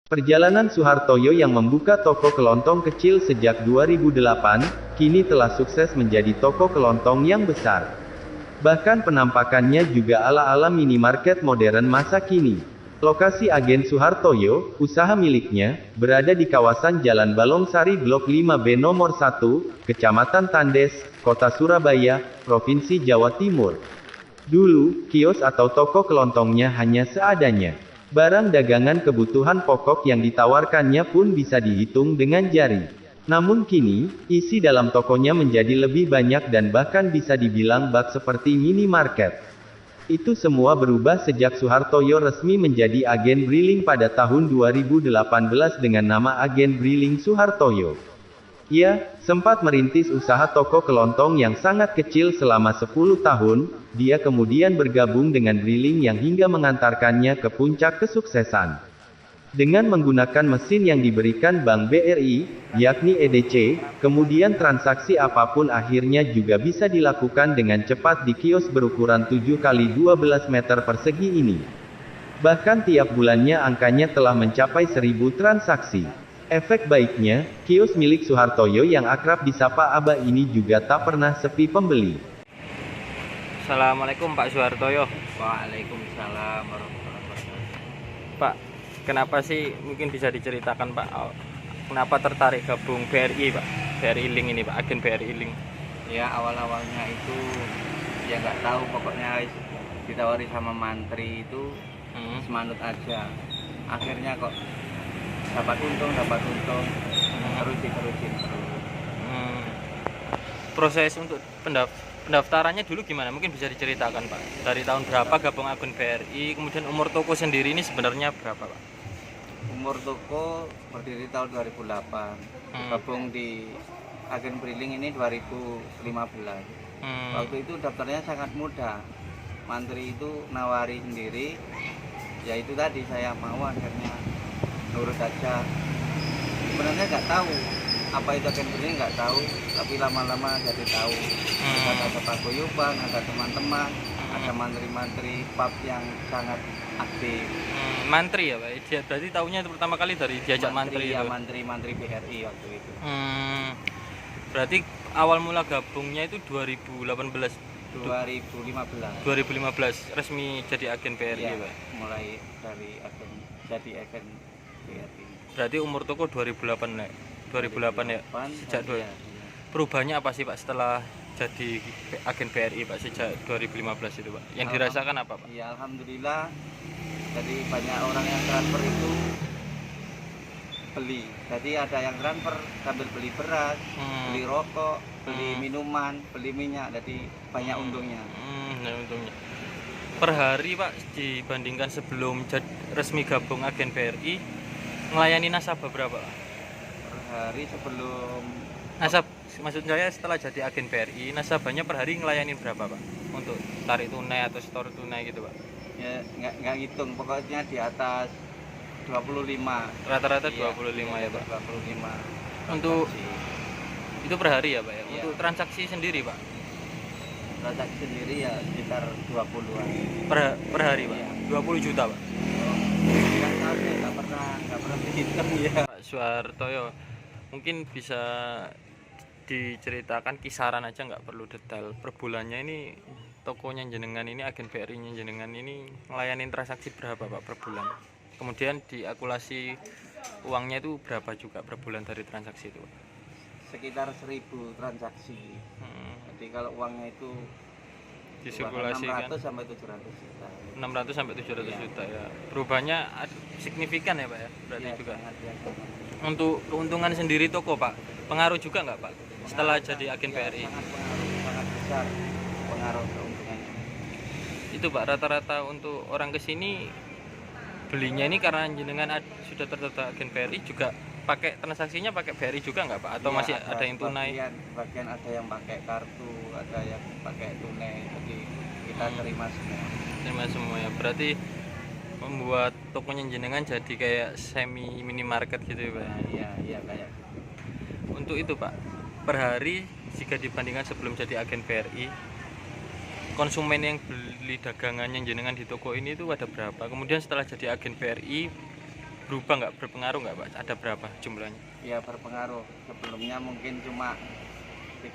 Perjalanan Suhartoyo yang membuka toko kelontong kecil sejak 2008, kini telah sukses menjadi toko kelontong yang besar. Bahkan penampakannya juga ala-ala minimarket modern masa kini. Lokasi agen Suhartoyo, usaha miliknya, berada di kawasan Jalan Balongsari Blok 5B nomor 1, Kecamatan Tandes, Kota Surabaya, Provinsi Jawa Timur. Dulu, kios atau toko kelontongnya hanya seadanya. Barang dagangan kebutuhan pokok yang ditawarkannya pun bisa dihitung dengan jari. Namun kini, isi dalam tokonya menjadi lebih banyak dan bahkan bisa dibilang bak seperti minimarket. Itu semua berubah sejak Suhartoyo resmi menjadi agen Briling pada tahun 2018 dengan nama Agen Briling Suhartoyo. Ia sempat merintis usaha toko kelontong yang sangat kecil selama 10 tahun, dia kemudian bergabung dengan Briling yang hingga mengantarkannya ke puncak kesuksesan. Dengan menggunakan mesin yang diberikan Bank BRI, yakni EDC, kemudian transaksi apapun akhirnya juga bisa dilakukan dengan cepat di kios berukuran 7 kali 12 meter persegi ini. Bahkan tiap bulannya angkanya telah mencapai 1000 transaksi. Efek baiknya, kios milik Suhartoyo yang akrab disapa Aba ini juga tak pernah sepi pembeli. Assalamualaikum Pak Suhartoyo. Waalaikumsalam warahmatullahi wabarakatuh. Pak, kenapa sih mungkin bisa diceritakan Pak, kenapa tertarik gabung BRI Pak? BRI Link ini Pak, agen BRI Link. Ya awalnya itu ya nggak tahu, pokoknya ditawari sama mantri itu semanut aja. Akhirnya kok dapat untung terusin terus. Proses untuk pendaftarannya dulu gimana? Mungkin bisa diceritakan Pak. Dari tahun berapa gabung agen BRI, kemudian umur toko sendiri ini sebenarnya berapa Pak? Umur toko berdiri tahun 2008. Gabung di agen Briling ini 2015. Waktu itu daftarnya sangat mudah. Mantri itu nawari sendiri. Ya itu tadi saya mau, akhirnya nurut aja. Sebenarnya nggak tahu apa itu agen Briling, nggak tahu, tapi lama-lama jadi tahu. Ada paguyuban, ada teman-teman, ada mantri-mantri pub yang sangat aktif. Mantri ya Pak? Dia berarti tahunya itu pertama kali dari diajak mantri Ya, itu? mantri BRI waktu itu. Berarti awal mula gabungnya itu 2018? 2015 resmi jadi agen BRI ya, Pak? mulai dari agen, jadi agen BRI. Berarti umur toko 2008 ya? 2008 ya? Sejak ya. Perubahannya apa sih Pak setelah jadi agen BRI Pak sejak 2015 itu Pak? Yang dirasakan apa Pak? Ya alhamdulillah, jadi banyak orang yang transfer itu beli. Jadi ada yang transfer sambil beli beras, beli rokok, beli minuman, beli minyak. Jadi banyak untungnya. Untungnya. Per hari Pak, dibandingkan sebelum resmi gabung agen BRI, melayani nasabah berapa Pak? Per hari sebelum Maksud saya setelah jadi agen BRI, nasabahnya per hari ngelayani berapa Pak? Untuk tarik tunai atau store tunai gitu Pak? Ya nggak ngitung, pokoknya di atas 25. Rata-rata Iya, 25 ya Pak? 25. Untuk itu per hari ya Pak ya? Iya. Untuk transaksi sendiri Pak? Transaksi sendiri ya sekitar 20-an. Per hari Pak? Iya. 20 juta Pak? Nggak tahu deh, nggak pernah dihitung ya. Pak Suhartoyo, mungkin bisa diceritakan kisaran aja, nggak perlu detail, per bulannya ini tokonya jenengan ini, agen BRI nya jenengan ini ngelayanin transaksi berapa Pak per bulan? Kemudian diakulasi uangnya itu berapa juga per bulan dari transaksi itu Pak? Sekitar 1000 transaksi. Jadi kalau uangnya itu disirkulasikan 600 sampai 700 juta. 600 sampai 700 Iya. juta ya. Perubahannya signifikan ya Pak ya? Berarti Ya, juga. sangat. Untuk keuntungan sendiri toko Pak, pengaruh juga nggak Pak setelah jadi agen Ya, BRI? sangat pengaruh, sangat besar pengaruh keuntungannya. Itu Pak, rata-rata untuk orang kesini belinya ini karena jenengan sudah terdaftar agen BRI, juga pakai transaksinya pakai BRI juga nggak Pak? Atau Ya, masih ada yang tunai? Bagian ada yang pakai kartu, ada yang pakai tunai. Jadi kita terima semua. Terima semua ya. Berarti membuat tokonya jenengan jadi kayak semi minimarket gitu ya Pak? Iya kayak gitu. Untuk itu Pak, per hari jika dibandingkan sebelum jadi agen BRI, konsumen yang beli dagangannya jenengan di toko ini itu ada berapa? Kemudian setelah jadi agen BRI, berubah nggak, berpengaruh nggak Pak? Ada berapa jumlahnya? Ya berpengaruh. Sebelumnya mungkin cuma 30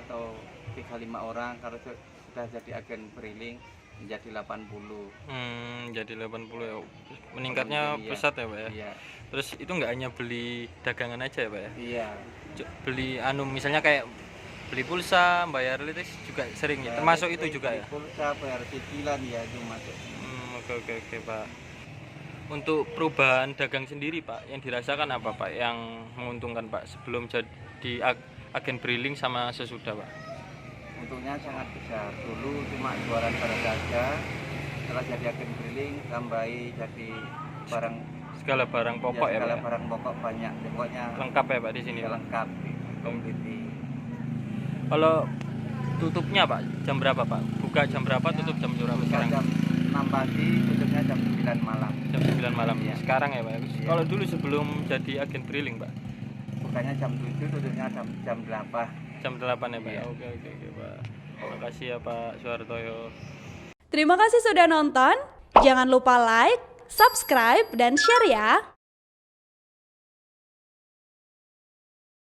atau 35 orang, kalau sudah jadi agen briling menjadi 80. Jadi 80 ya. Meningkatnya Iya. pesat ya Pak ya. Iya. Terus itu nggak hanya beli dagangan aja ya Pak ya? Iya. Beli misalnya kayak beli pulsa, bayar listrik juga sering ya. Termasuk itu juga ya. Pulsa, bayar cicilan ya itu masuk. Oke Pak. Untuk perubahan dagang sendiri Pak, yang dirasakan apa Pak yang menguntungkan Pak sebelum jadi agen briling sama sesudah Pak? Untungnya sangat besar. Dulu cuma jualan barang saja, setelah jadi agen briling tambahi jadi barang, Segala barang pokok ya, segala Pak. barang pokok banyak, pokoknya Lengkap ya Pak di sini. ya Pak? lengkap, komplit. Kalau tutupnya Pak, jam berapa Pak? Buka jam berapa, tutup jam berapa sekarang? Jam 6 pagi, tutupnya jam 9 malam. Jam 9 malam Iya. Sekarang ya Pak. Iya. Kalau dulu sebelum jadi agen briling Pak, Bukanya jam 7, tutupnya jam 8. jam 8 ya Pak. Iya. Oke Pak. Terima kasih ya Pak Suhartoyo. Terima kasih sudah nonton. Jangan lupa like, subscribe, dan share ya.